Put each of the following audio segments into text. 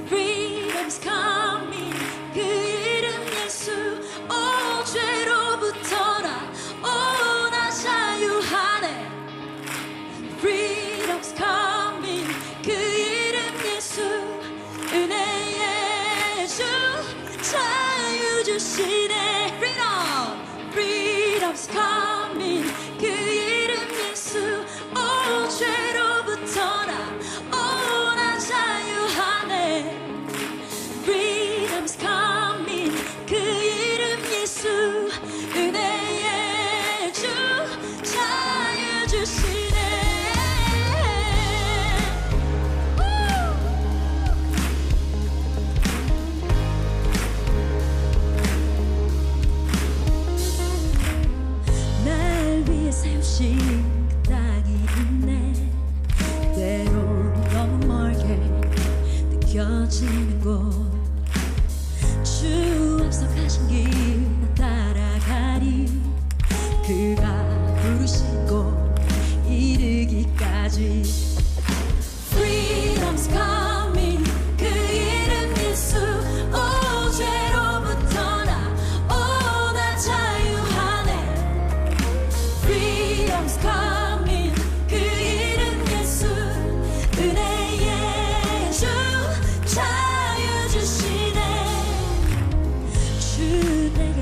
Freedom's coming. 그 이름 예수. 오 죄로부터 나 자유하네. Freedom's coming. 그 이름 예수. 은혜의 주 자유 주시네. Freedom. Freedom's coming. 그 이름 예수. 오 죄로부터 나 자유하네. Freedom's coming. 그 이름 예수. 은혜의 주 자유 주시네. 날 위해 세우신 그 땅이 있네. 때론 너무 멀게 느껴지는 곳. 주 앞서가신 길 나 따라가리. 그가 부르신 곳 이르기까지. Freedom's coming. 그 이름 예수. 오 죄로부터 나 자유하네. Freedom's coming. 그 이름 예수. 은혜의 주 자유 주시네. 주 내게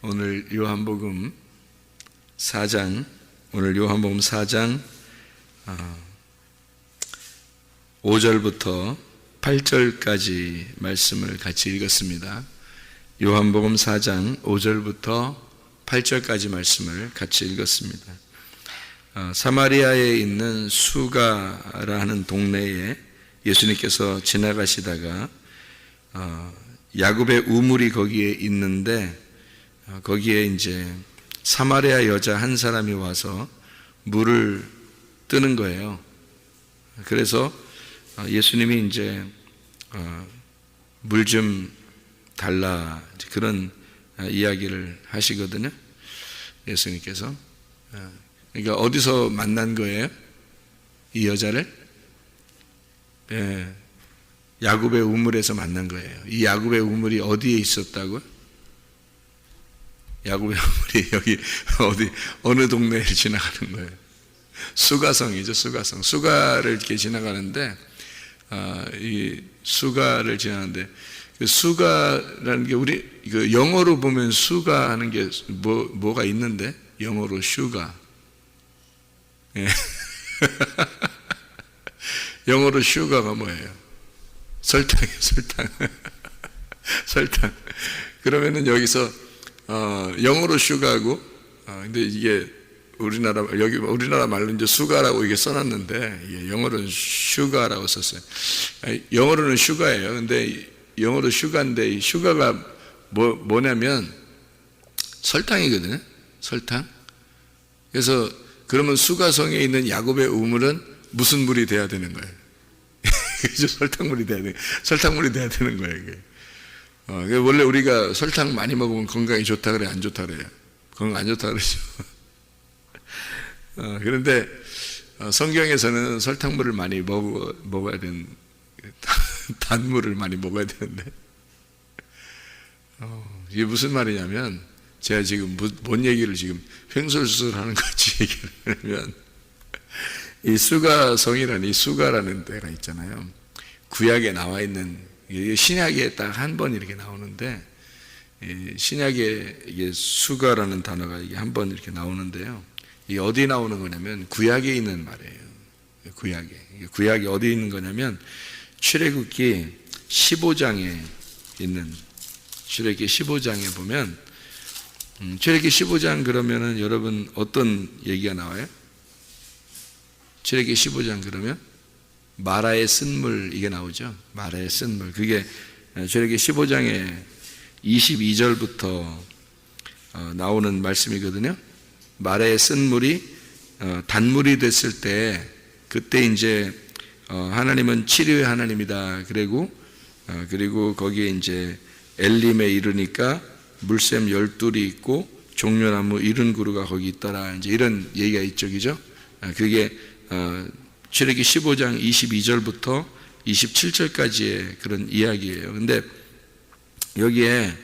오늘 요한복음 4장, 오늘 요한복음 4장 5절부터 8절까지 말씀을 같이 읽었습니다. 요한복음 4장 5절부터 8절까지 말씀을 같이 읽었습니다. 사마리아에 있는 수가라는 동네에 예수님께서 지나가시다가 야곱의 우물이 거기에 있는데 거기에 이제 사마리아 여자 한 사람이 와서 물을 뜨는 거예요. 그래서 예수님이 이제 물 좀 달라 그런 이야기를 하시거든요. 예수님께서. 그러니까 어디서 만난 거예요? 이 여자를? 야곱의 우물에서 만난 거예요. 이 야곱의 우물이 어디에 있었다고요? 야곱의 우물이 여기 어느 동네를 지나가는 거예요? 수가성이죠, 수가성. 수가를 이렇게 지나가는데, 이 수가를 지나가는데, 그 수가라는 게 우리 그 영어로 보면 수가 하는 게 뭐가 있는데, 영어로 슈가. 예. 영어로 슈가가 뭐예요? 설탕이에요, 설탕. 설탕. 그러면은 여기서 영어로 슈가고, 근데 이게 우리나라 말로 이제 수가라고 이게 써놨는데, 영어로는 슈가라고 썼어요. 영어로는 슈가예요. 근데 영어로 슈가인데, 이 슈가가 뭐냐면 설탕이거든요. 설탕. 그래서 그러면 수가성에 있는 야곱의 우물은 무슨 물이 돼야 되는 거예요? 그죠? 설탕물이 돼야 돼. 설탕물이 돼야 되는 거예요, 이게. 원래 우리가 설탕 많이 먹으면 건강에 좋다 그래, 안 좋다 그래요? 건강 안 좋다 그러죠. 그런데 성경에서는 설탕물을 많이 먹어야 되는, 단물을 많이 먹어야 되는데, 이게 무슨 말이냐면, 제가 지금 뭔 얘기를 지금 횡설수설하는 같이 얘기를 하면, 이 수가성이라는 이 수가라는 데가 있잖아요. 구약에 나와 있는, 신약에 딱 한 번 이렇게 나오는데, 신약에 이게 수가라는 단어가 이게 한 번 이렇게 나오는데요. 이 어디 나오는 거냐면 구약에 있는 말이에요. 구약에 어디 있는 거냐면 출애굽기 15장에 있는, 출애굽기 15장에 보면, 출애굽기 15장 그러면은 여러분 어떤 얘기가 나와요? 출애굽기 15장 그러면 마라의 쓴물 이게 나오죠. 마라의 쓴물. 그게 출애굽기 15장에 22절부터 나오는 말씀이거든요. 마라의 쓴물이 단물이 됐을 때, 그때 이제 하나님은 치료의 하나님이다. 그리고 거기에 이제 엘림에 이르니까 물샘 12이 있고 종려나무 70그루가 거기 있더라. 이제 이런 얘기가 있죠, 그죠? 그게 출애굽기 15장 22절부터 27절까지의 그런 이야기예요. 근데 여기에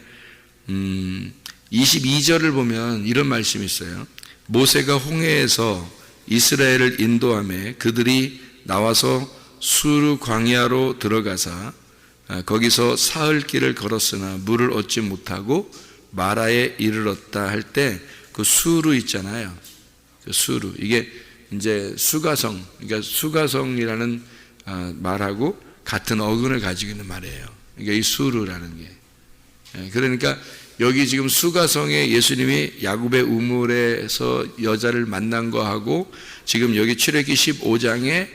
22절을 보면 이런 말씀이 있어요. 모세가 홍해에서 이스라엘을 인도하며 그들이 나와서 수르 광야로 들어가사 거기서 사흘 길을 걸었으나 물을 얻지 못하고 마라에 이르렀다 할 때 그 수르 있잖아요. 그 수르, 이게 이제 수가성, 그러니까 수가성이라는 말하고 같은 어근을 가지고 있는 말이에요. 그러니까 이 수르라는 게. 그러니까 여기 지금 수가성에 예수님이 야곱의 우물에서 여자를 만난 거하고, 지금 여기 출애굽기 15장에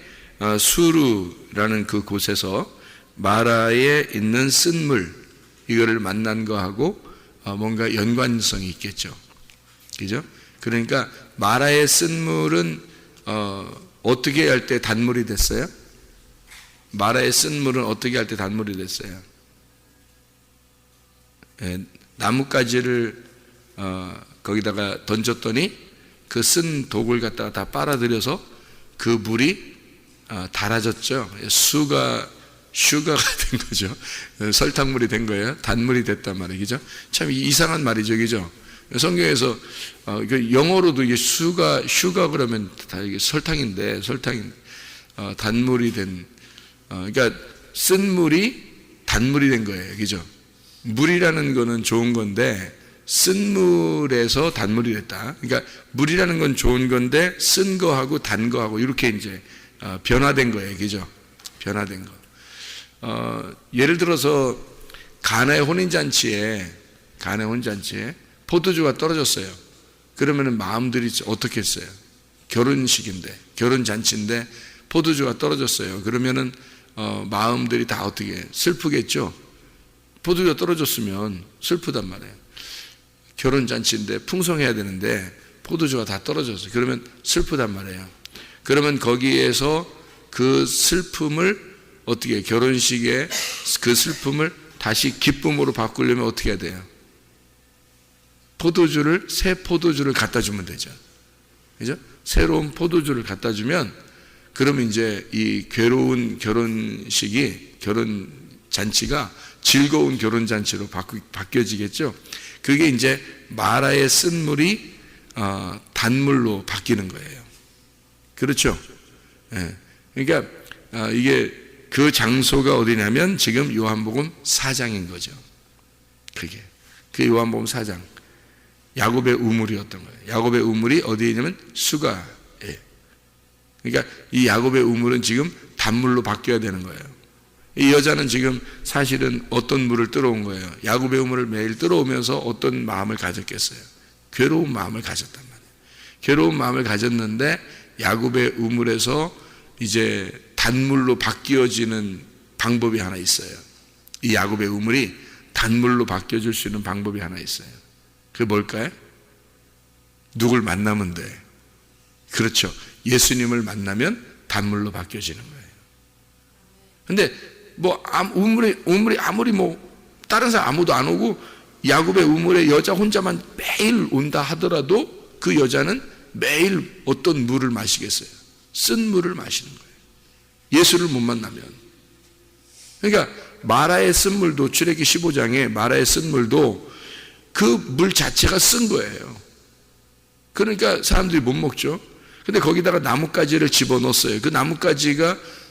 수르라는 그 곳에서 마라에 있는 쓴물, 이거를 만난 거하고 뭔가 연관성이 있겠죠. 그죠? 그러니까 마라의 쓴물은 어떻게 할 때 단물이 됐어요? 마라의 쓴물은 어떻게 할 때 단물이 됐어요? 나뭇가지를 거기다가 던졌더니 그 쓴 독을 갖다가 다 빨아들여서 그 물이 달아졌죠. 슈가가 된 거죠. 설탕물이 된 거예요. 단물이 됐단 말이죠. 참 이상한 말이죠, 그죠? 성경에서 영어로도 이게 슈가 그러면 다 이게 설탕인데, 단물이 된, 그러니까 쓴 물이 단물이 된 거예요, 그죠? 물이라는 거는 좋은 건데 쓴 물에서 단물이 됐다. 그러니까 물이라는 건 좋은 건데 쓴 거하고 단 거하고 이렇게 이제 변화된 거예요, 그죠? 변화된 거. 예를 들어서 가나의 혼인잔치에 포도주가 떨어졌어요. 그러면은 마음들이 어떻게 했어요? 결혼잔치인데 포도주가 떨어졌어요. 그러면은 마음들이 다 어떻게 슬프겠죠? 포도주가 떨어졌으면 슬프단 말이에요. 결혼잔치인데 풍성해야 되는데 포도주가 다 떨어졌어요. 그러면 슬프단 말이에요. 그러면 거기에서 그 슬픔을 어떻게, 결혼식에 그 슬픔을 다시 기쁨으로 바꾸려면 어떻게 해야 돼요? 새 포도주를 갖다 주면 되죠. 그죠? 새로운 포도주를 갖다 주면, 그러면 이제 이 괴로운 결혼잔치가 즐거운 결혼잔치로 바뀌어지겠죠. 그게 이제 마라의 쓴 물이 단물로 바뀌는 거예요. 그렇죠? 예. 그러니까 이게 그 장소가 어디냐면 지금 요한복음 4장인 거죠. 그 요한복음 4장. 야곱의 우물이었던 거예요. 야곱의 우물이 어디에 있냐면 수가에. 그러니까 이 야곱의 우물은 지금 단물로 바뀌어야 되는 거예요. 이 여자는 지금 사실은 어떤 물을 들어온 거예요? 야곱의 우물을 매일 들어오면서 어떤 마음을 가졌겠어요? 괴로운 마음을 가졌단 말이에요. 괴로운 마음을 가졌는데 야곱의 우물에서 이제 단물로 바뀌어지는 방법이 하나 있어요. 이 야곱의 우물이 단물로 바뀌어질 수 있는 방법이 하나 있어요. 그게 뭘까요? 누굴 만나면 돼. 그렇죠. 예수님을 만나면 단물로 바뀌어지는 거예요. 근데 우물이 아무리 다른 사람 아무도 안 오고 야곱의 우물에 여자 혼자만 매일 온다 하더라도 그 여자는 매일 어떤 물을 마시겠어요? 쓴 물을 마시는 거예요. 예수를 못 만나면. 그러니까 마라의 쓴물도, 출애기 15장에 마라의 쓴물도 그 물 자체가 쓴 거예요. 그러니까 사람들이 못 먹죠. 근데 거기다가 나뭇가지를 집어넣었어요. 그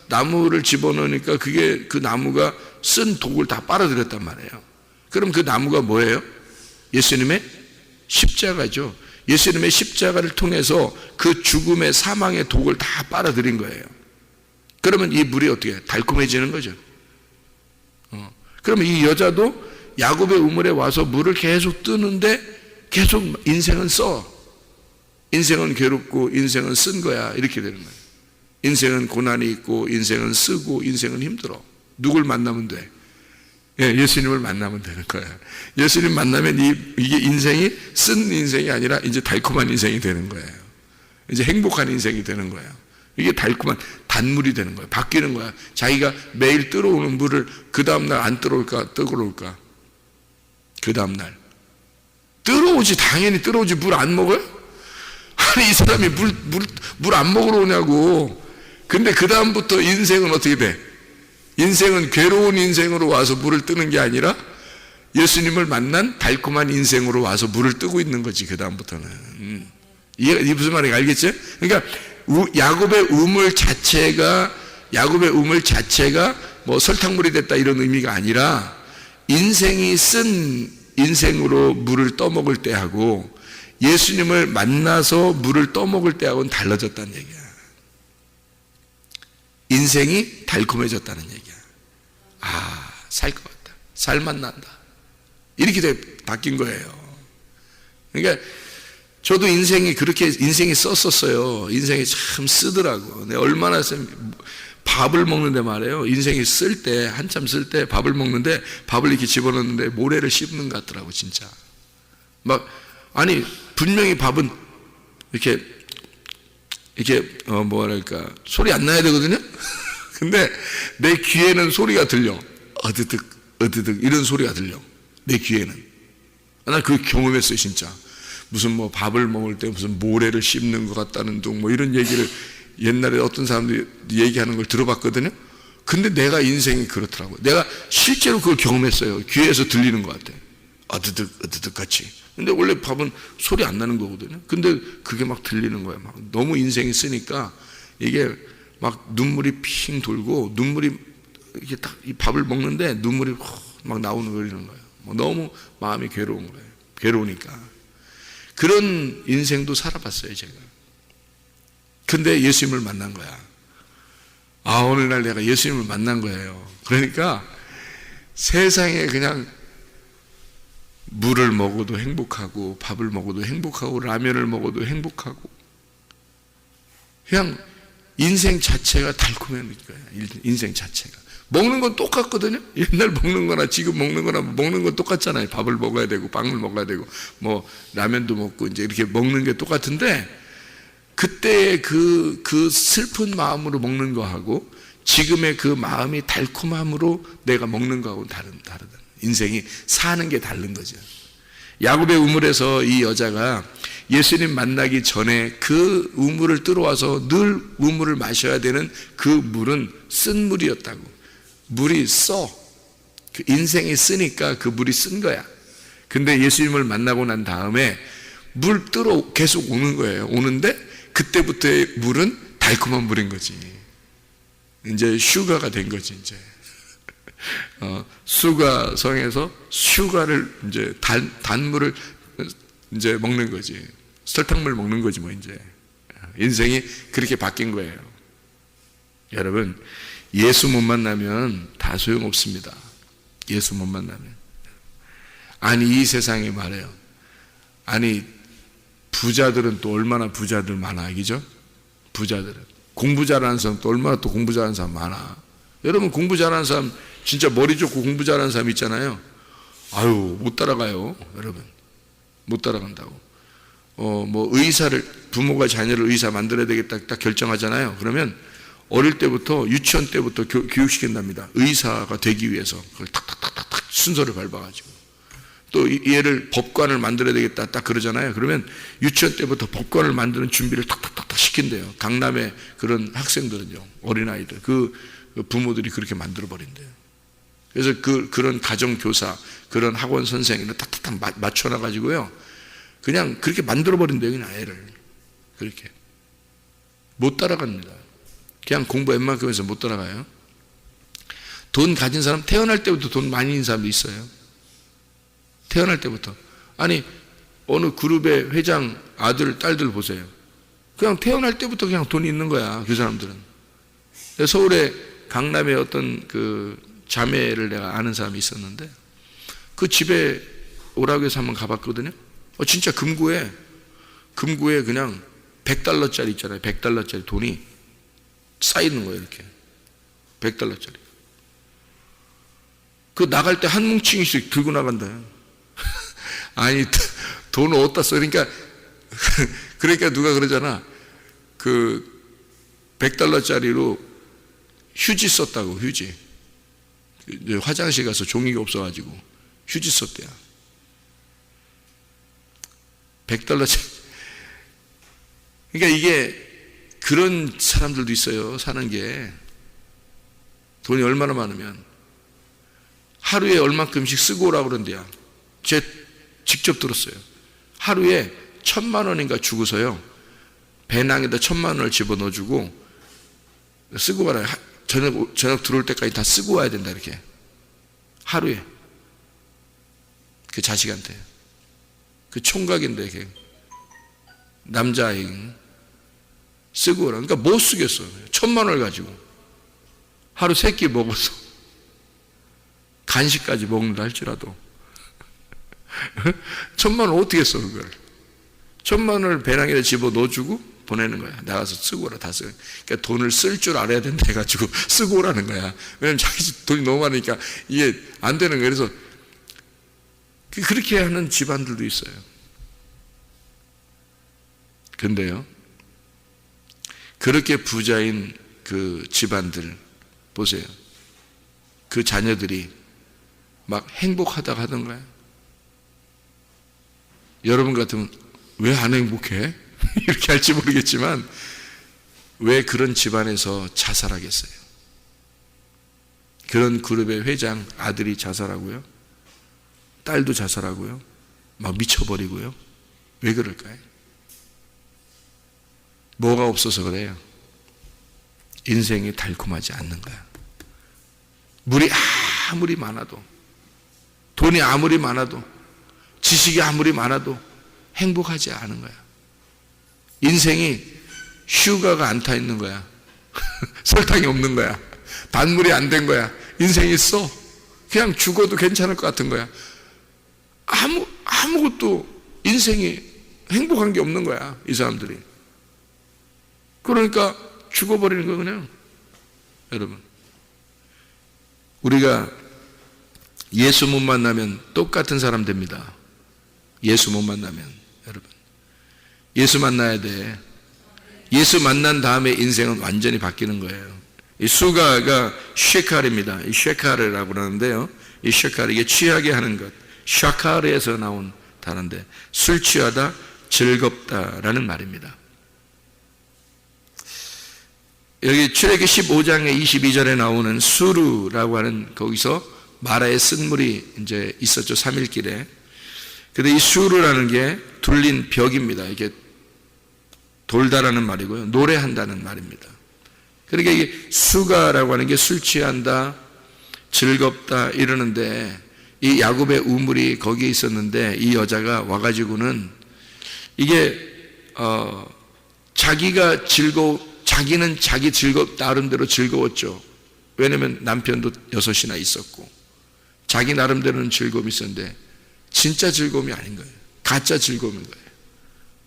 나무를 집어넣으니까 그 나무가 쓴 독을 다 빨아들였단 말이에요. 그럼 그 나무가 뭐예요? 예수님의 십자가죠. 예수님의 십자가를 통해서 그 죽음의 사망의 독을 다 빨아들인 거예요. 그러면 이 물이 어떻게 달콤해지는 거죠. 그러면 이 여자도 야곱의 우물에 와서 물을 계속 뜨는데 계속 인생은 인생은 괴롭고 인생은 쓴 거야. 이렇게 되는 거예요. 인생은 고난이 있고 인생은 쓰고 인생은 힘들어. 누굴 만나면 돼? 예수님을 만나면 되는 거야. 예수님 만나면 이게 인생이 쓴 인생이 아니라 이제 달콤한 인생이 되는 거예요. 이제 행복한 인생이 되는 거예요. 이게 달콤한 단물이 되는 거예요. 바뀌는 거야. 자기가 매일 들어오는 물을 그 다음날 안 들어올까? 그 다음날 들어오지. 당연히 들어오지. 물 안 먹어요? 아니 이 사람이 물 안 먹으러 오냐고. 근데 그 다음부터 인생은 어떻게 돼? 인생은 괴로운 인생으로 와서 물을 뜨는 게 아니라 예수님을 만난 달콤한 인생으로 와서 물을 뜨고 있는 거지. 그 다음부터는. 이게 무슨 말인지 알겠죠? 그러니까 야곱의 우물 자체가 뭐 설탕물이 됐다 이런 의미가 아니라 인생이 쓴 인생으로 물을 떠먹을 때하고 예수님을 만나서 물을 떠먹을 때하고는 달라졌다는 얘기야. 인생이 달콤해졌다는 얘기야. 살 것 같다. 살맛 난다. 이렇게 바뀐 거예요. 그러니까 저도 인생이 썼었어요. 인생이 참 쓰더라고. 내가 얼마나 밥을 먹는데 말이에요. 인생이 한참 쓸 때 밥을 먹는데 밥을 이렇게 집어넣는데 모래를 씹는 것 같더라고, 진짜. 분명히 밥은 이렇게 소리 안 나야 되거든요? 근데 내 귀에는 소리가 들려. 어드득 이런 소리가 들려. 내 귀에는. 나 그거 경험했어요, 진짜. 무슨 밥을 먹을 때 무슨 모래를 씹는 것 같다는 둥 이런 얘기를 옛날에 어떤 사람들이 얘기하는 걸 들어봤거든요. 근데 내가 인생이 그렇더라고요. 내가 실제로 그걸 경험했어요. 귀에서 들리는 것 같아. 어드득 같이. 근데 원래 밥은 소리 안 나는 거거든요. 근데 그게 막 들리는 거야. 너무 인생이 쓰니까 이게 막 눈물이 핑 돌고 이게 딱 이 밥을 먹는데 눈물이 막 나오는 거예요. 너무 마음이 괴로운 거예요. 괴로우니까. 그런 인생도 살아봤어요, 제가. 근데 예수님을 만난 거야. 오늘날 내가 예수님을 만난 거예요. 그러니까 세상에 그냥 물을 먹어도 행복하고, 밥을 먹어도 행복하고, 라면을 먹어도 행복하고, 그냥 인생 자체가 달콤한 거야. 인생 자체가. 먹는 건 똑같거든요. 옛날 먹는 거나 지금 먹는 거나 먹는 건 똑같잖아요. 밥을 먹어야 되고, 빵을 먹어야 되고, 뭐 라면도 먹고 이제 이렇게 먹는 게 똑같은데, 그때의 그 슬픈 마음으로 먹는 거하고 지금의 그 마음이 달콤함으로 내가 먹는 거하고는 다르다. 인생이 사는 게 다른 거죠. 야곱의 우물에서 이 여자가 예수님 만나기 전에 그 우물을 뚫어와서 늘 우물을 마셔야 되는 그 물은 쓴 물이었다고. 물이 써. 그 인생이 쓰니까 그 물이 쓴 거야. 근데 예수님을 만나고 난 다음에 물 뚫어 계속 오는 거예요. 오는데 그때부터의 물은 달콤한 물인 거지. 이제 슈가가 된 거지, 이제. 수가성에서 슈가를 이제 단물을 이제 먹는 거지. 설탕물 먹는 거지, 뭐, 이제. 인생이 그렇게 바뀐 거예요. 여러분, 예수 못 만나면 다 소용없습니다. 예수 못 만나면. 아니, 이 세상에 말해요. 아니, 부자들은 또 얼마나 부자들 많아, 그죠? 부자들은. 공부 잘하는 사람 또 얼마나 또 공부 잘하는 사람 많아. 여러분, 공부 잘하는 사람, 진짜 머리 좋고 공부 잘하는 사람 있잖아요. 아유, 못 따라가요, 여러분. 못 따라간다고. 뭐, 부모가 자녀를 의사 만들어야 되겠다 딱 결정하잖아요. 그러면 어릴 때부터, 유치원 때부터 교육시킨답니다. 의사가 되기 위해서. 그걸 탁탁탁탁 순서를 밟아가지고. 또 얘를 법관을 만들어야 되겠다 딱 그러잖아요. 그러면 유치원 때부터 법관을 만드는 준비를 탁탁탁탁 시킨대요. 강남의 그런 학생들은요, 어린아이들, 그 부모들이 그렇게 만들어 버린대요. 그래서 그런 가정교사, 그런 학원 선생님을 탁탁탁 맞춰놔가지고요, 그냥 그렇게 만들어 버린대요. 그냥 애를 그렇게 못 따라갑니다. 그냥 공부 웬만큼 해서 못 따라가요. 돈 가진 사람, 태어날 때부터 돈 많이 있는 사람도 있어요. 태어날 때부터. 아니, 어느 그룹의 회장 아들, 딸들 보세요. 그냥 태어날 때부터 그냥 돈이 있는 거야, 그 사람들은. 서울에 강남에 어떤 그 자매를 내가 아는 사람이 있었는데, 그 집에 오라고 해서 한번 가봤거든요. 진짜 금고에 그냥 $100짜리 있잖아요. $100짜리 돈이 쌓이는 거예요, 이렇게. $100짜리. 그 나갈 때 한 뭉치씩 들고 나간다. 아니, 돈을 어디다 써? 그러니까 누가 그러잖아. 그 $100짜리로 휴지 썼다고, 휴지. 화장실 가서 종이가 없어가지고 휴지 썼대요. $100짜리. 그러니까 이게 그런 사람들도 있어요. 사는 게. 돈이 얼마나 많으면 하루에 얼만큼씩 쓰고 오라고 그런대요. 직접 들었어요. 하루에 1,000만 원인가 주고서요, 배낭에다 1,000만 원을 집어넣어주고 쓰고 가라. 저녁 들어올 때까지 다 쓰고 와야 된다, 이렇게. 하루에. 그 자식한테. 그 총각인데, 이렇게. 남자아이. 쓰고 오라. 그러니까 못 쓰겠어. 1,000만 원을 가지고. 하루 3끼 먹어서. 간식까지 먹는다 할지라도. 1,000만 원 어떻게 써, 그걸. 1,000만 원을 배낭에다 집어 넣어주고 보내는 거야. 나가서 쓰고 오라, 다 쓰고. 그러니까 돈을 쓸 줄 알아야 된다 해가지고 쓰고 오라는 거야. 왜냐면 자기 집 돈이 너무 많으니까 이게 안 되는 거야. 그래서 그렇게 하는 집안들도 있어요. 근데요, 그렇게 부자인 그 집안들 보세요. 그 자녀들이 막 행복하다고 하던 거야. 여러분 같으면 왜 안 행복해? 이렇게 할지 모르겠지만 왜 그런 집안에서 자살하겠어요? 그런 그룹의 회장 아들이 자살하고요, 딸도 자살하고요, 막 미쳐버리고요. 왜 그럴까요? 뭐가 없어서 그래요? 인생이 달콤하지 않는 거야. 물이 아무리 많아도, 돈이 아무리 많아도, 지식이 아무리 많아도 행복하지 않은 거야. 인생이 슈가가 안 타 있는 거야. 설탕이 없는 거야. 단물이 안 된 거야. 인생이 써. 그냥 죽어도 괜찮을 것 같은 거야. 아무것도 인생이 행복한 게 없는 거야, 이 사람들이. 그러니까 죽어버리는 거 그냥. 여러분, 우리가 예수 못 만나면 똑같은 사람 됩니다. 예수 못 만나면. 여러분, 예수 만나야 돼. 예수 만난 다음에 인생은 완전히 바뀌는 거예요. 이 수가가 쉐칼입니다. 이 쉐칼이라고 그러는데요, 이 쉐칼, 이게 취하게 하는 것, 샤카르에서 나온 단어인데 술 취하다, 즐겁다라는 말입니다. 여기 출애기 15장의 22절에 나오는 수르라고 하는, 거기서 마라의 쓴물이 이제 있었죠, 3일길에. 근데 이 수르라는 게 둘린 벽입니다. 이게 돌다라는 말이고요, 노래한다는 말입니다. 그러니까 이게 수가라고 하는 게 술 취한다, 즐겁다 이러는데, 이 야곱의 우물이 거기에 있었는데 이 여자가 와가지고는 이게 자기는 자기 나름대로 즐거웠죠. 왜냐면 남편도 6이나 있었고 자기 나름대로는 즐거움이 있었는데 진짜 즐거움이 아닌 거예요. 가짜 즐거움인 거예요.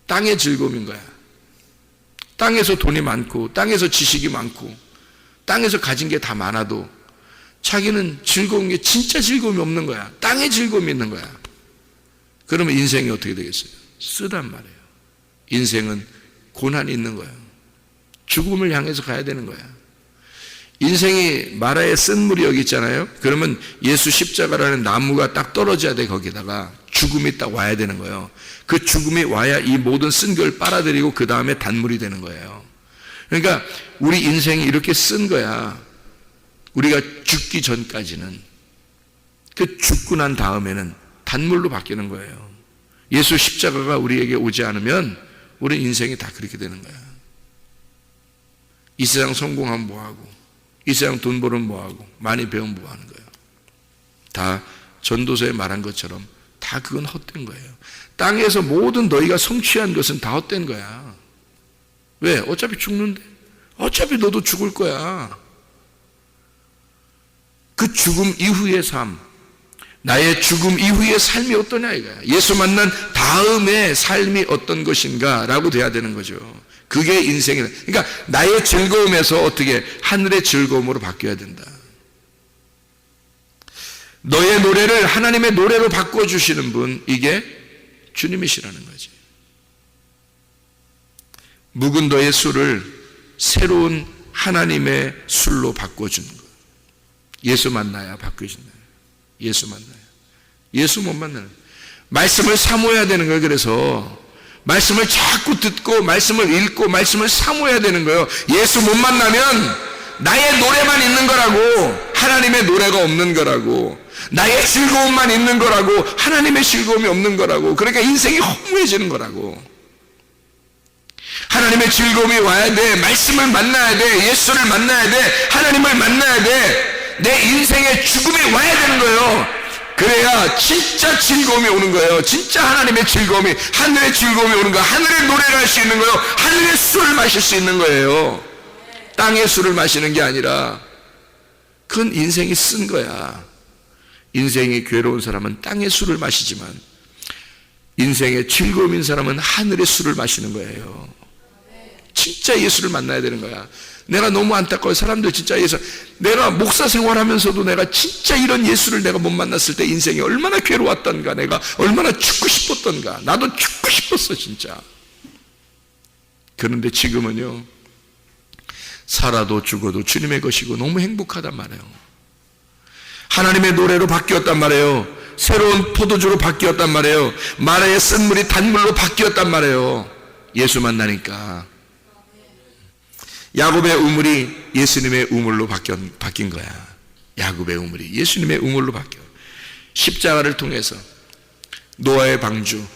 땅의 즐거움인 거야. 땅에서 돈이 많고 땅에서 지식이 많고 땅에서 가진 게 다 많아도 자기는 즐거운 게 진짜 즐거움이 없는 거야. 땅에 즐거움이 있는 거야. 그러면 인생이 어떻게 되겠어요? 쓰단 말이에요. 인생은 고난이 있는 거예요. 죽음을 향해서 가야 되는 거야. 인생이 마라의 쓴물이 여기 있잖아요. 그러면 예수 십자가라는 나무가 딱 떨어져야 돼. 거기다가 죽음이 딱 와야 되는 거예요. 그 죽음이 와야 이 모든 쓴 걸 빨아들이고 그 다음에 단물이 되는 거예요. 그러니까 우리 인생이 이렇게 쓴 거야. 우리가 죽기 전까지는. 그 죽고 난 다음에는 단물로 바뀌는 거예요. 예수 십자가가 우리에게 오지 않으면 우리 인생이 다 그렇게 되는 거야. 이 세상 성공하면 뭐하고, 이 세상 돈 벌으면 뭐하고, 많이 배우면 뭐하는 거예요. 다 전도서에 말한 것처럼 다 그건 헛된 거예요. 땅에서 모든 너희가 성취한 것은 다 헛된 거야. 왜? 어차피 죽는데. 어차피 너도 죽을 거야. 그 죽음 이후의 삶, 나의 죽음 이후의 삶이 어떠냐 이거야. 예수 만난 다음의 삶이 어떤 것인가 라고 돼야 되는 거죠. 그게 인생이다. 그러니까 나의 즐거움에서 어떻게 하늘의 즐거움으로 바뀌어야 된다. 너의 노래를 하나님의 노래로 바꿔주시는 분, 이게 주님이시라는 거지. 묵은 너의 술을 새로운 하나님의 술로 바꿔주는 거. 예수 만나야 바뀌어진다. 예수 만나야. 예수 못 만나는. 말씀을 사모해야 되는 거예요. 그래서 말씀을 자꾸 듣고 말씀을 읽고 말씀을 사모해야 되는 거예요. 예수 못 만나면 나의 노래만 있는 거라고, 하나님의 노래가 없는 거라고, 나의 즐거움만 있는 거라고, 하나님의 즐거움이 없는 거라고. 그러니까 인생이 허무해지는 거라고. 하나님의 즐거움이 와야 돼. 말씀을 만나야 돼. 예수를 만나야 돼. 하나님을 만나야 돼. 내 인생의 죽음이 와야 되는 거예요. 그래야 진짜 즐거움이 오는 거예요. 진짜 하나님의 즐거움이, 하늘의 즐거움이 오는 거예요. 하늘의 노래를 할 수 있는 거예요. 하늘의 술을 마실 수 있는 거예요. 땅의 술을 마시는 게 아니라. 그건 인생이 쓴 거야. 인생이 괴로운 사람은 땅의 술을 마시지만 인생의 즐거움인 사람은 하늘의 술을 마시는 거예요. 진짜 예수를 만나야 되는 거야. 내가 너무 안타까워. 사람들 진짜 예수, 내가 목사 생활하면서도 내가 진짜 이런 예수를 내가 못 만났을 때 인생이 얼마나 괴로웠던가, 내가 얼마나 죽고 싶었던가. 나도 죽고 싶었어 진짜. 그런데 지금은요, 살아도 죽어도 주님의 것이고 너무 행복하단 말이에요. 하나님의 노래로 바뀌었단 말이에요. 새로운 포도주로 바뀌었단 말이에요. 마라의 쓴물이 단물로 바뀌었단 말이에요. 예수 만나니까. 야곱의 우물이 예수님의 우물로 바뀐 거야. 야곱의 우물이 예수님의 우물로 바뀌어. 십자가를 통해서 노아의 방주,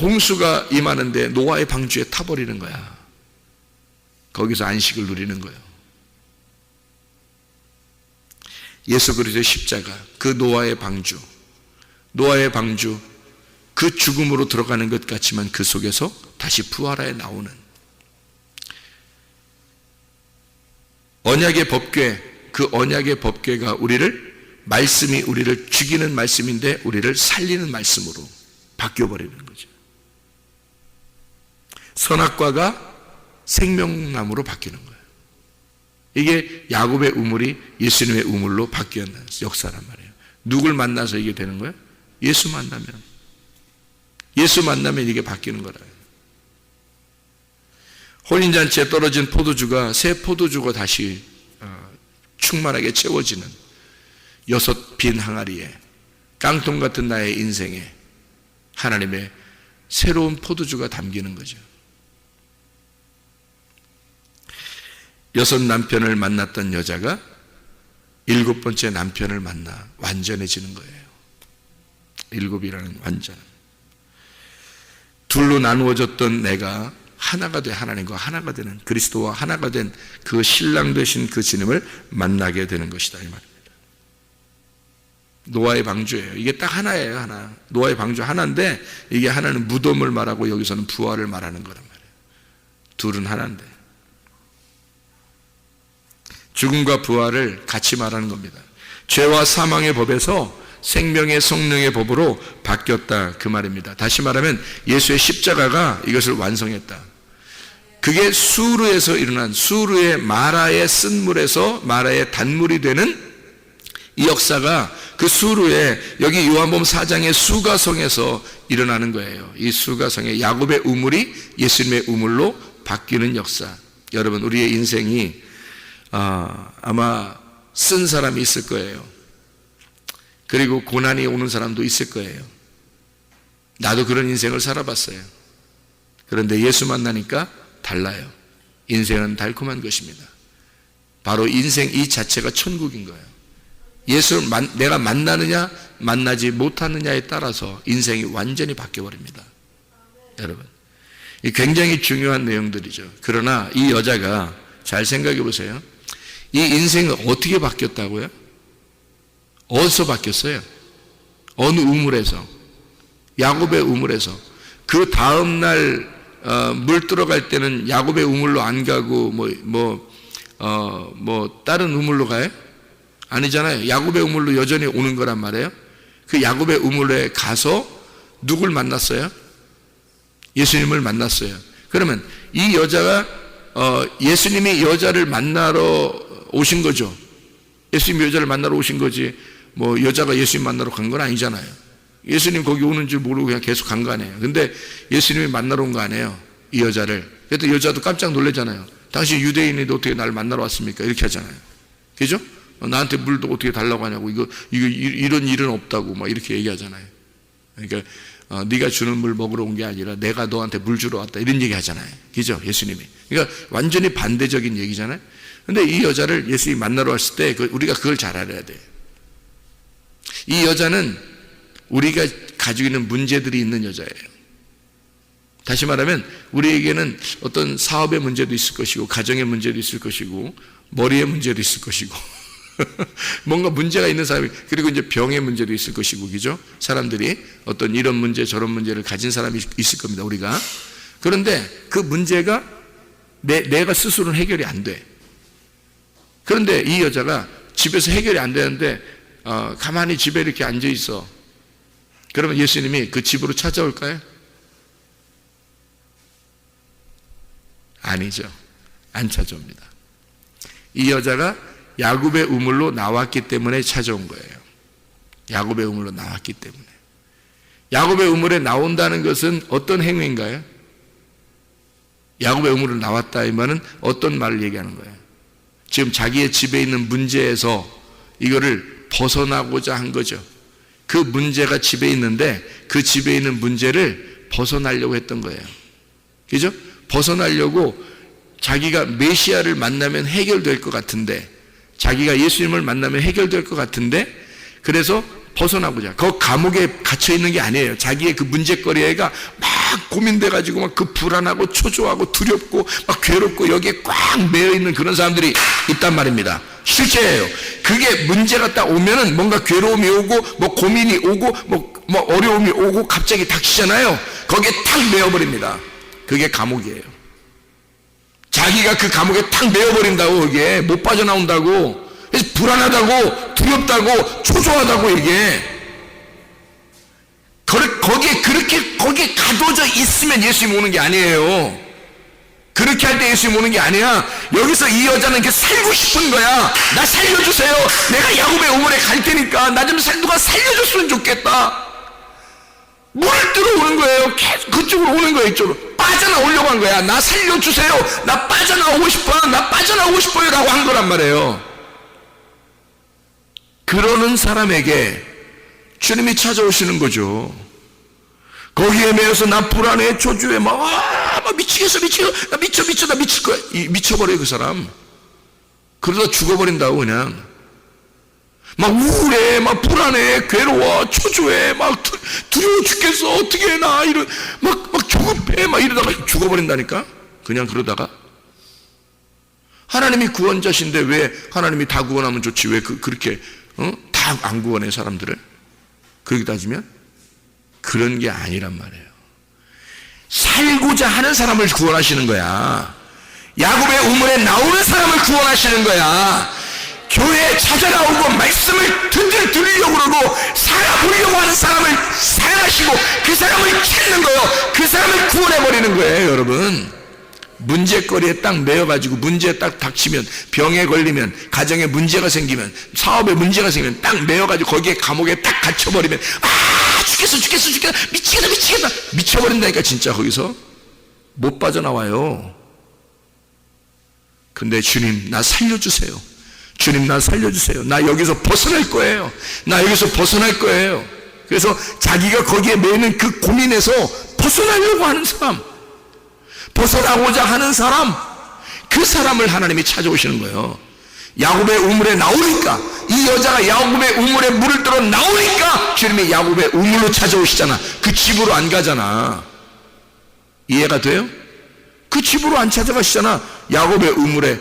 홍수가 임하는데 노아의 방주에 타버리는 거야. 거기서 안식을 누리는 거예요. 예수 그리스도의 십자가, 그 노아의 방주 그 죽음으로 들어가는 것 같지만 그 속에서 다시 부활하여 나오는 언약의 법궤, 그 언약의 법궤가 말씀이 우리를 죽이는 말씀인데 우리를 살리는 말씀으로 바뀌어버리는 거죠. 선악과가 생명나무로 바뀌는 거예요. 이게 야곱의 우물이 예수님의 우물로 바뀌는 역사란 말이에요. 누굴 만나서 이게 되는 거예요? 예수 만나면 이게 바뀌는 거라요. 혼인잔치에 떨어진 포도주가 새 포도주가 다시 충만하게 채워지는 6 빈 항아리에 깡통 같은 나의 인생에 하나님의 새로운 포도주가 담기는 거죠. 6 남편을 만났던 여자가 7번째 남편을 만나 완전해지는 거예요. 7이라는 완전. 둘로 나누어졌던 내가 하나가 돼 하나님과 하나가 되는 그리스도와 하나가 된 그 신랑 되신 그 주님을 만나게 되는 것이다 이 말입니다. 노아의 방주예요. 이게 딱 하나예요. 하나. 노아의 방주 하나인데 이게 하나는 무덤을 말하고 여기서는 부활을 말하는 거란 말이에요. 둘은 하나인데 죽음과 부활을 같이 말하는 겁니다. 죄와 사망의 법에서 생명의 성령의 법으로 바뀌었다 그 말입니다. 다시 말하면 예수의 십자가가 이것을 완성했다. 그게 수르에서 일어난 수르의 마라의 쓴물에서 마라의 단물이 되는 이 역사가 그 수르에 여기 요한복음 4장의 수가성에서 일어나는 거예요. 이 수가성의 야곱의 우물이 예수님의 우물로 바뀌는 역사. 여러분 우리의 인생이 아마 쓴 사람이 있을 거예요. 그리고 고난이 오는 사람도 있을 거예요. 나도 그런 인생을 살아봤어요. 그런데 예수 만나니까 달라요. 인생은 달콤한 것입니다. 바로 인생 이 자체가 천국인 거예요. 예수를 내가 만나느냐 만나지 못하느냐에 따라서 인생이 완전히 바뀌어버립니다. 여러분 이 굉장히 중요한 내용들이죠. 그러나 이 여자가 잘 생각해 보세요. 이 인생은 어떻게 바뀌었다고요? 어디서 바뀌었어요? 어느 우물에서? 야곱의 우물에서. 그 다음날 물 들어갈 때는 야곱의 우물로 안 가고 다른 우물로 가요? 아니잖아요. 야곱의 우물로 여전히 오는 거란 말이에요. 그 야곱의 우물에 가서 누굴 만났어요? 예수님을 만났어요. 그러면 이 여자가 예수님이 여자를 만나러 오신 거죠. 예수님이 여자를 만나러 오신 거지 여자가 예수님 만나러 간 건 아니잖아요. 예수님 거기 오는 줄 모르고 그냥 계속 간 거 아니에요. 근데 예수님이 만나러 온 거 아니에요. 이 여자를. 그래도 여자도 깜짝 놀라잖아요. 당신 유대인인데 어떻게 나를 만나러 왔습니까? 이렇게 하잖아요. 그죠? 나한테 물도 어떻게 달라고 하냐고. 이런 일은 없다고 막 이렇게 얘기하잖아요. 그러니까 네가 주는 물 먹으러 온 게 아니라 내가 너한테 물 주러 왔다 이런 얘기 하잖아요. 그죠? 예수님이. 그러니까 완전히 반대적인 얘기잖아요. 근데 이 여자를 예수님이 만나러 왔을 때 우리가 그걸 잘 알아야 돼요. 이 여자는 우리가 가지고 있는 문제들이 있는 여자예요. 다시 말하면 우리에게는 어떤 사업의 문제도 있을 것이고 가정의 문제도 있을 것이고 머리의 문제도 있을 것이고 뭔가 문제가 있는 사람이 그리고 이제 병의 문제도 있을 것이고 그죠? 사람들이 어떤 이런 문제 저런 문제를 가진 사람이 있을 겁니다. 우리가. 그런데 그 문제가 내가 스스로는 해결이 안 돼. 그런데 이 여자가 집에서 해결이 안 되는데 가만히 집에 이렇게 앉아 있어. 그러면 예수님이 그 집으로 찾아올까요? 아니죠. 안 찾아옵니다. 이 여자가 야곱의 우물로 나왔기 때문에 찾아온 거예요. 야곱의 우물로 나왔기 때문에. 야곱의 우물에 나온다는 것은 어떤 행위인가요? 야곱의 우물로 나왔다 이 말은 어떤 말을 얘기하는 거예요? 지금 자기의 집에 있는 문제에서 이거를 벗어나고자 한 거죠. 그 문제가 집에 있는데 그 집에 있는 문제를 벗어나려고 했던 거예요. 그죠? 벗어나려고 자기가 메시아를 만나면 해결될 것 같은데 자기가 예수님을 만나면 해결될 것 같은데 그래서 벗어나고자. 그 감옥에 갇혀 있는 게 아니에요. 자기의 그 문제거리가 고민돼가지고 막 그 불안하고 초조하고 두렵고 막 괴롭고 여기에 꽉 매여있는 그런 사람들이 있단 말입니다. 실제예요. 그게 문제가 딱 오면은 뭔가 괴로움이 오고 뭐 고민이 오고 뭐 어려움이 오고 갑자기 닥치잖아요. 거기에 탁 매여버립니다. 그게 감옥이에요. 자기가 그 감옥에 탁 매여버린다고. 이게 못 빠져나온다고. 그래서 불안하다고 두렵다고 초조하다고. 이게 거기에 가둬져 있으면 예수님 오는 게 아니에요. 그렇게 할 때 예수님 오는 게 아니야. 여기서 이 여자는 이렇게 살고 싶은 거야. 나 살려주세요. 내가 야곱의 우물에 갈 테니까 나 좀 누가 살려줬으면 좋겠다. 물을 들어오는 거예요. 계속 그쪽으로 오는 거예요. 이쪽으로 빠져나오려고 한 거야. 나 살려주세요. 나 빠져나오고 싶어요. 나 빠져나오고 싶어요 라고 한 거란 말이에요. 그러는 사람에게 주님이 찾아오시는 거죠. 거기에 매여서 나 불안해 초조해 막 미치겠어 나 미칠 거야. 미쳐버려요 그 사람. 그러다 죽어버린다고. 그냥 막 우울해 막 불안해 괴로워 초조해 막 두려워 죽겠어. 어떻게 해 나 이런 막 조급해 막 이러다가 죽어버린다니까. 그냥 그러다가. 하나님이 구원자신데 왜 하나님이 다 구원하면 좋지 왜 그렇게 다 안 구원해 사람들을? 그렇게 따지면 그런 게 아니란 말이에요. 살고자 하는 사람을 구원하시는 거야. 야곱의 우물에 나오는 사람을 구원하시는 거야. 교회에 찾아나오고 말씀을 들으려고 그러고 살아보려고 하는 사람을 사랑하시고 그 사람을 찾는 거예요. 그 사람을 구원해버리는 거예요. 여러분, 문제거리에 딱 매여가지고 문제에 딱 닥치면, 병에 걸리면, 가정에 문제가 생기면, 사업에 문제가 생기면 딱 매여가지고 거기에 감옥에 딱 갇혀버리면 죽겠어 미치겠다 미쳐버린다니까. 진짜 거기서 못 빠져나와요. 근데 주님 나 살려주세요. 주님 나 살려주세요. 나 여기서 벗어날 거예요. 나 여기서 벗어날 거예요. 그래서 자기가 거기에 매이는 그 고민에서 벗어나려고 하는 사람, 벗어나고자 하는 사람, 그 사람을 하나님이 찾아오시는 거예요. 야곱의 우물에 나오니까, 이 여자가 야곱의 우물에 물을 들어 나오니까 주님이 야곱의 우물로 찾아오시잖아. 그 집으로 안 가잖아. 이해가 돼요? 그 집으로 안 찾아가시잖아. 야곱의 우물에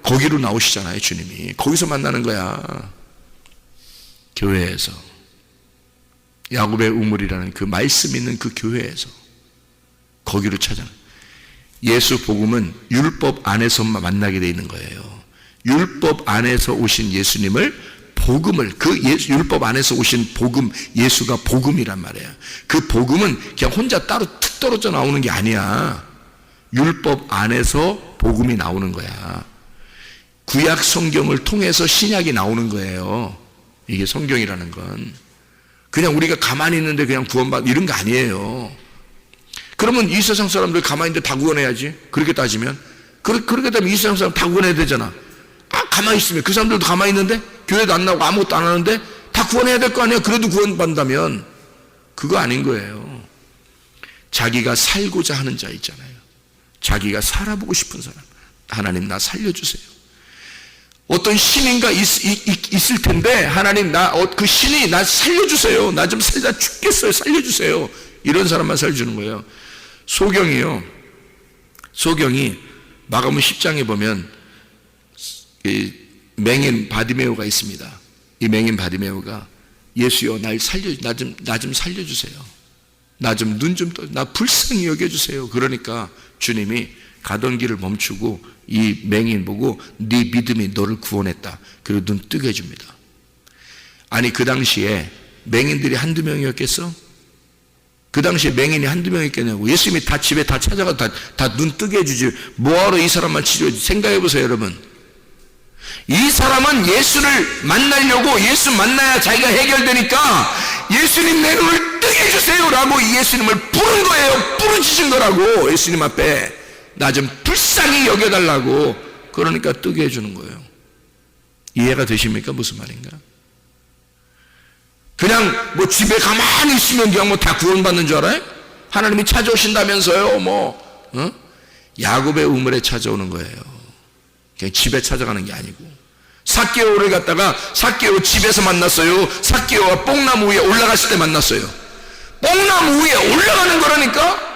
거기로 나오시잖아요. 주님이 거기서 만나는 거야. 교회에서, 야곱의 우물이라는 그 말씀 있는 그 교회에서 거기로 찾아. 예수 복음은 율법 안에서만 만나게 돼 있는 거예요. 율법 안에서 오신 예수님을, 복음을, 그 율법 안에서 오신 복음, 예수가 복음이란 말이에요. 그 복음은 그냥 혼자 따로 툭 떨어져 나오는 게 아니야. 율법 안에서 복음이 나오는 거야. 구약 성경을 통해서 신약이 나오는 거예요. 이게 성경이라는 건 그냥 우리가 가만히 있는데 그냥 구원받 이런 거 아니에요. 그러면 이 세상 사람들 가만히 있는데 다 구원해야지. 그렇게 따지면 그렇게 되면 이 세상 사람 다 구원해야 되잖아. 가만히 있으면 그 사람들도 가만히 있는데 교회도 안 나오고 아무것도 안 하는데 다 구원해야 될 거 아니에요. 그래도 구원받는다면 그거 아닌 거예요. 자기가 살고자 하는 자 있잖아요. 자기가 살아보고 싶은 사람. 하나님 나 살려주세요. 어떤 신인가 있을 텐데 하나님 그 신이 나 살려주세요. 나 좀 살다 죽겠어요. 살려주세요. 이런 사람만 살려주는 거예요. 소경이 마가복음 10장에 보면 이 맹인 바디메오가 있습니다. 이 맹인 바디메오가 예수여 나 좀 살려주세요. 나 좀 눈 좀 나 불쌍히 여겨주세요. 그러니까 주님이 가던 길을 멈추고 이 맹인 보고 네 믿음이 너를 구원했다. 그리고 눈 뜨게 해줍니다. 아니 그 당시에 맹인들이 한두 명이었겠어? 그 당시에 맹인이 한두 명이었겠냐고. 예수님이 다 집에 다 찾아가 다 눈 뜨게 해주지. 뭐하러 이 사람만 치료해? 생각해 보세요 여러분. 이 사람은 예수를 만나려고, 예수 만나야 자기가 해결되니까 예수님 내 눈을 뜨게 해주세요 라고 예수님을 부른 거예요. 부르짖은 거라고. 예수님 앞에 나 좀 불쌍히 여겨달라고. 그러니까 뜨게 해주는 거예요. 이해가 되십니까? 무슨 말인가? 그냥 뭐 집에 가만히 있으면 그냥 뭐 다 구원받는 줄 알아요? 하나님이 찾아오신다면서요. 야곱의 우물에 찾아오는 거예요. 그냥 집에 찾아가는 게 아니고. 삭개오를 갖다가 삭개오 집에서 만났어요. 삭개오가 뽕나무 위에 올라갔을 때 만났어요. 뽕나무 위에 올라가는 거라니까.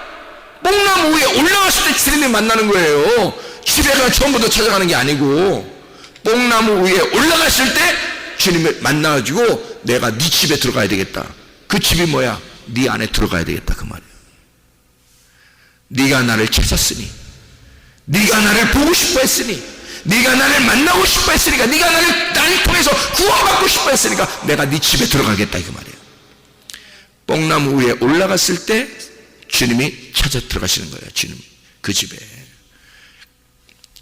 뽕나무 위에 올라갔을 때 주님이 만나는 거예요. 집에가 처음부터 찾아가는 게 아니고 뽕나무 위에 올라갔을 때 주님을 만나가지고 내가 네 집에 들어가야 되겠다. 그 집이 뭐야? 네 안에 들어가야 되겠다 그 말이에요. 네가 나를 찾았으니, 네가 나를 보고 싶어 했으니, 네가 나를 만나고 싶어 했으니까, 네가 나를 통해서 구원받고 싶어 했으니까 내가 네 집에 들어가겠다 그 말이에요. 뽕나무 위에 올라갔을 때 주님이 찾아 들어가시는 거예요. 주님 그 집에.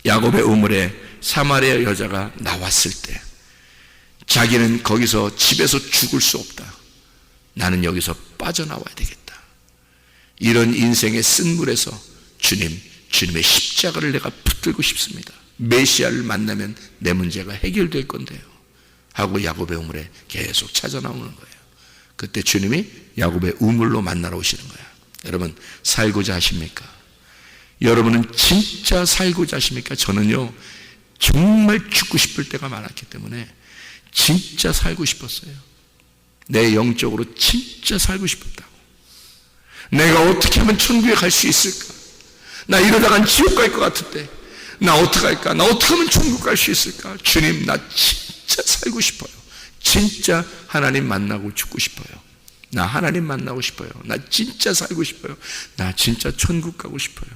야곱의 우물에 사마리아 여자가 나왔을 때 자기는 거기서 집에서 죽을 수 없다. 나는 여기서 빠져나와야 되겠다. 이런 인생의 쓴물에서 주님의 십자가를 내가 붙들고 싶습니다. 메시아를 만나면 내 문제가 해결될 건데요 하고 야곱의 우물에 계속 찾아 나오는 거예요. 그때 주님이 야곱의 우물로 만나러 오시는 거예요. 여러분 살고자 하십니까? 여러분은 진짜 살고자 하십니까? 저는요 정말 죽고 싶을 때가 많았기 때문에 진짜 살고 싶었어요. 내 영적으로 진짜 살고 싶었다고. 내가 어떻게 하면 천국에 갈 수 있을까? 나 이러다간 지옥 갈 것 같은데 나 어떡할까? 나 어떻게 하면 천국 갈 수 있을까? 주님 나 진짜 살고 싶어요. 진짜 하나님 만나고 죽고 싶어요. 나 하나님 만나고 싶어요. 나 진짜 살고 싶어요. 나 진짜 천국 가고 싶어요.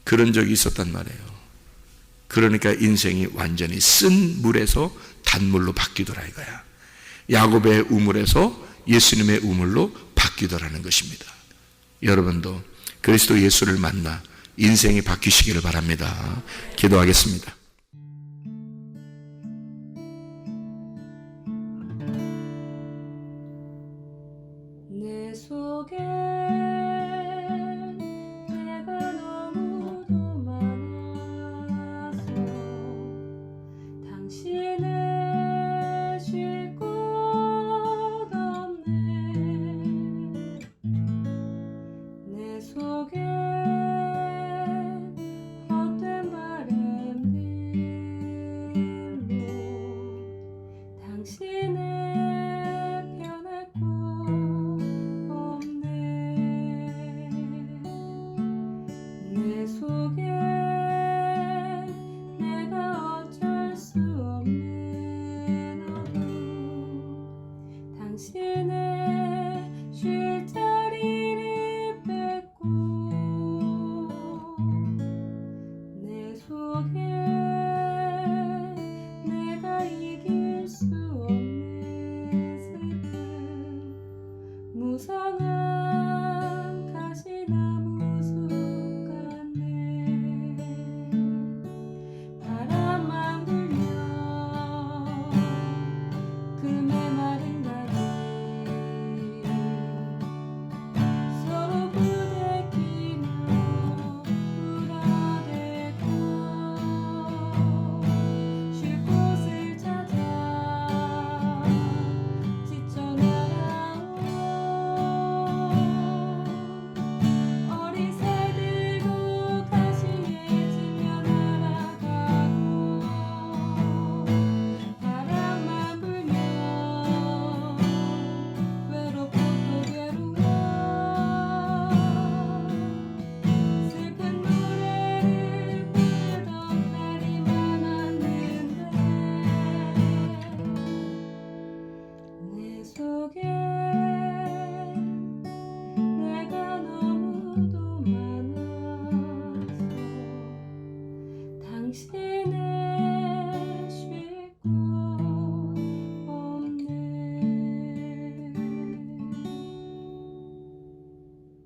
그런 적이 있었단 말이에요. 그러니까 인생이 완전히 쓴 물에서 단물로 바뀌더라 이거야. 야곱의 우물에서 예수님의 우물로 바뀌더라는 것입니다. 여러분도 그리스도 예수를 만나 인생이 바뀌시기를 바랍니다. 기도하겠습니다. 내 속에 내가 너무도 많아서 당신을 쉴 곳 없네. 내 속에 헛된 바램들로 당신을 변할 곳 없네. 내 속에 내가 어쩔 수 없는 어둠 당신의 쉴 자리를 뺏고 내 속에 내가 이길 수 없는 슬픔 무성한 가시나무 숲 같네. 바람만 불면 그 메마른 다리 서로 부대끼며 울어대고 쉴 곳을 찾아 지쳐 날아온 어리새들도 가시에 지며 날아가고 바람만 불면 외롭고 또 괴로워 슬픈 노래를 부르던 날이 많았는데 내 속에